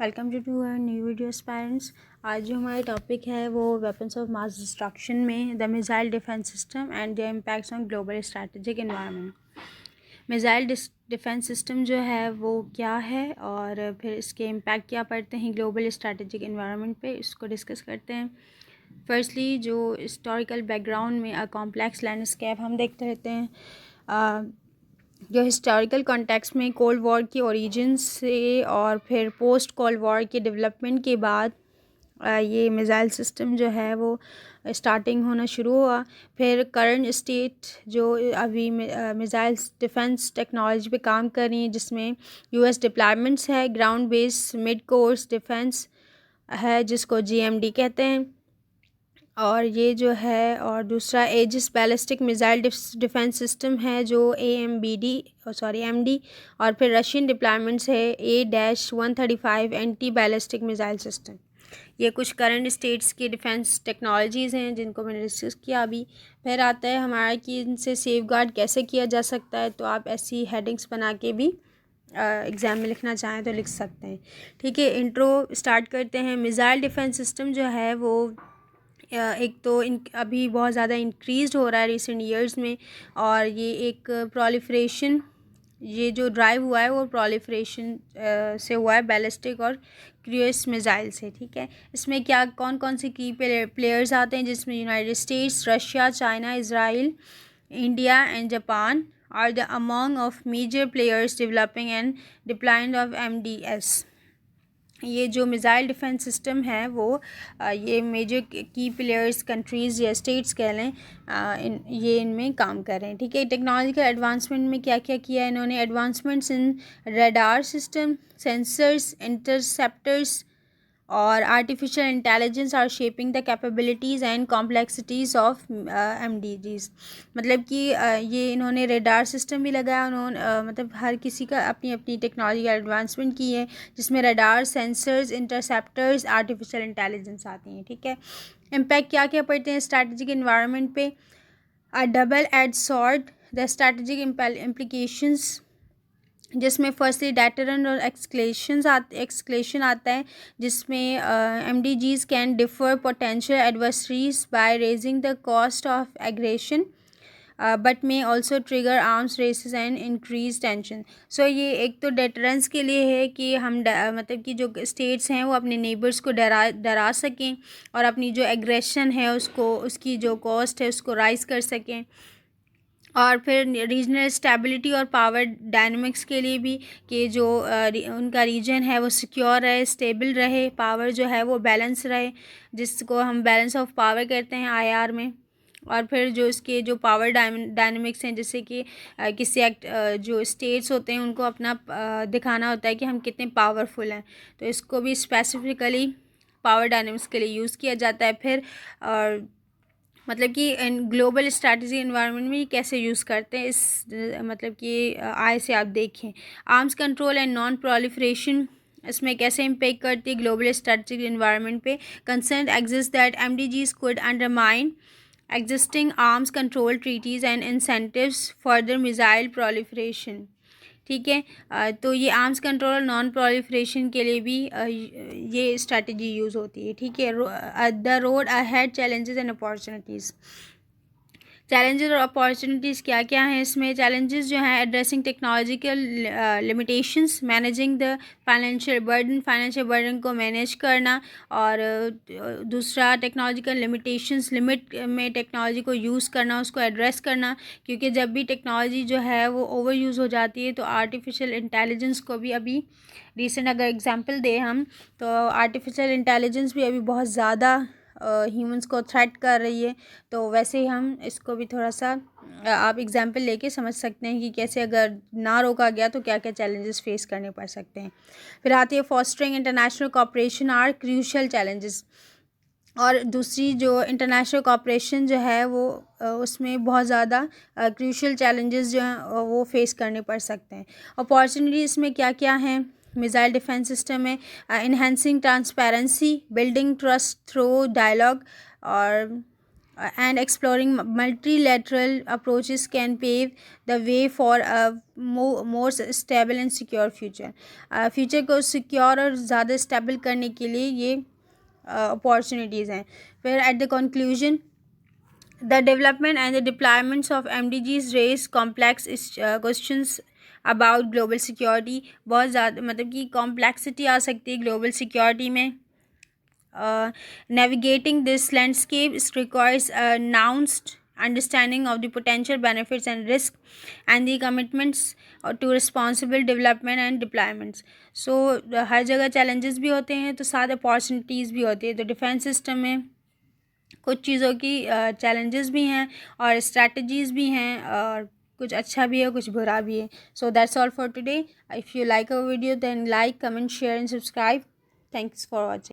Welcome to our new videos parents. आज जो हमारा टॉपिक है वो वेपन्स ऑफ मास डिस्ट्रक्शन में the missile defence system and the impacts on global strategic environment. Missile defence system जो है वो क्या है और फिर इसके इम्पैक्ट क्या पड़ते हैं ग्लोबल स्ट्रैटेजिक एनवायरनमेंट पे, इसको डिस्कस करते हैं। फर्स्टली जो हिस्टोरिकल बैकग्राउंड में कॉम्प्लेक्स लैंडस्केप हम देखते रहते हैं। जो हिस्टोरिकल कॉन्टेक्स्ट में कोल्ड वॉर की ओरिजिन से और फिर पोस्ट कोल्ड वॉर के डेवलपमेंट के बाद ये मिसाइल सिस्टम जो है वो स्टार्टिंग होना शुरू हुआ। फिर करंट स्टेट जो अभी मिसाइल डिफेंस टेक्नोलॉजी पे काम कर रही है, जिसमें यूएस डिप्लॉयमेंट्स है, ground base mid course defence है जिसको जीएमडी कहते हैं, और ये जो है, और दूसरा Aegis ballistic missile defence system है जो एमडी, और फिर रशियन डिप्लॉयमेंट्स है A-135 anti ballistic missile system. ये कुछ करंट स्टेट्स की डिफेंस टेक्नोलॉजीज़ हैं जिनको मैंने डिस्कस किया अभी। फिर आता है हमारा कि इनसे सेफगार्ड कैसे किया जा सकता है, तो आप ऐसी हेडिंग्स बना के भी एग्ज़ाम में लिखना चाहें तो लिख सकते हैं। ठीक है, इंट्रो स्टार्ट करते हैं। मिसाइल डिफेंस सिस्टम जो है वो एक तो अभी बहुत ज़्यादा इंक्रीज हो रहा है रिसेंट ईयर्स में, और ये एक प्रोलिफरेशन, ये जो ड्राइव हुआ है वो प्रोलिफरेशन से हुआ है, बैलिस्टिक और क्रूज मिसाइल से। ठीक है, इसमें क्या कौन कौन से की प्लेयर्स आते हैं, जिसमें United States, Russia, China, Israel, India and Japan are the among of major players developing and deploying of MDS। ये जो मिसाइल डिफेंस सिस्टम है वो ये मेजर की प्लेयर्स कंट्रीज़ या स्टेट्स कह लें, ये इनमें काम कर रहे हैं। ठीक है, टेक्नोलॉजिकल एडवांसमेंट में क्या क्या किया है इन्होंने? Advancements in radar system, sensors, interceptors और artificial intelligence are shaping the capabilities and complexities of MDGs। मतलब कि ये इन्होंने रेडार सिस्टम भी लगाया, उन्होंने मतलब हर किसी का अपनी अपनी टेक्नोलॉजी एडवांसमेंट की है, जिसमें radar, sensors, interceptors, artificial intelligence आती हैं। ठीक है, इम्पैक्ट क्या क्या पड़ते हैं स्ट्रैटेजिक इन्वायरमेंट पे? A double edge sword, the strategic implications, जिसमें फर्स्टली डेटरन और एक्सक्लेशन आता है, जिसमें MDGs can deter potential adversaries by raising the cost of aggression but may also trigger arms races and increase tension. So ये एक तो deterrence के लिए है कि हम मतलब कि जो स्टेट्स हैं वो अपने नेबर्स को डरा सकें और अपनी जो एग्रेशन है उसको, उसकी जो कॉस्ट है उसको राइज कर सकें, और फिर रीजनल स्टेबिलिटी और पावर डायनामिक्स के लिए भी कि जो उनका रीजन है वो सिक्योर रहे, स्टेबल रहे, पावर जो है वो बैलेंस रहे, जिसको हम बैलेंस ऑफ पावर कहते हैं IR में। और फिर जो इसके जो पावर डायनामिक्स हैं, जैसे कि किसी जो स्टेट्स होते हैं उनको अपना दिखाना होता है कि हम कितने पावरफुल हैं, तो इसको भी स्पेसिफिकली पावर डायनामिक्स के लिए यूज़ किया जाता है। फिर और मतलब कि ग्लोबल स्ट्रैटेजी एनवायरनमेंट में कैसे यूज़ करते हैं, इस मतलब कि आय से आप देखें। Arms control and non proliferation, इसमें कैसे इम्पेक्ट करती है ग्लोबल स्ट्रैटेजिक एनवायरनमेंट पे? Concern exist that MDGs could undermine existing arms control treaties and incentives further missile proliferation। ठीक है, तो ये आर्म्स कंट्रोल और नॉन प्रोलिफरेशन के लिए भी ये स्ट्रैटेजी यूज़ होती है। ठीक है, the road ahead, challenges and opportunities. Challenges और अपॉर्चुनिटीज़ क्या क्या हैं इसमें? चैलेंजेस जो हैं, addressing technological limitations, managing the financial burden को मैनेज करना, और दूसरा टेक्नोलॉजिकल लिमिटेशंस, लिमिट में टेक्नोलॉजी को यूज़ करना, उसको एड्रेस करना, क्योंकि जब भी टेक्नोलॉजी जो है वो ओवर यूज़ हो जाती है तो आर्टिफिशियल इंटेलिजेंस को भी, अभी रिसेंट अगर एग्जांपल दें हम, तो आर्टिफिशियल इंटेलिजेंस भी अभी बहुत ज़्यादा ह्यूमंस को थ्रेट कर रही है। तो वैसे ही हम इसको भी थोड़ा सा आप एग्जांपल लेके समझ सकते हैं कि कैसे अगर ना रोका गया तो क्या क्या चैलेंजेस फेस करने पड़ सकते हैं। फिर आती है fostering international cooperation are crucial challenges, और दूसरी जो इंटरनेशनल कोऑपरेशन जो है वो उसमें बहुत ज़्यादा क्रूशियल चैलेंजेस जो हैं वो फेस करने पड़ सकते हैं। अपॉर्चुनिटी इसमें क्या क्या हैं मिसाइल डिफेंस सिस्टम में? Enhancing transparency, building trust through dialogue, और and exploring multilateral approaches can pave the way for a more stable and secure future. Future को सिक्योर और ज़्यादा स्टेबल करने के लिए ये अपॉर्चुनिटीज़ हैं. फिर at the conclusion, the development and the deployments of MDGs raise complex questions about global security. बहुत ज़्यादा मतलब कि कॉम्प्लेक्सिटी आ सकती है ग्लोबल सिक्योरिटी में. Navigating this landscape requires a nuanced understanding of the potential benefits and risks and the commitments to responsible development and deployments. So हर जगह challenges भी होते हैं तो साथ opportunities भी होती है. तो डिफेंस सिस्टम में कुछ चीज़ों की challenges भी हैं और strategies भी हैं और कुछ अच्छा भी है कुछ बुरा भी है. So that's all for today. If you like our video then like, comment, share and subscribe. Thanks for watching.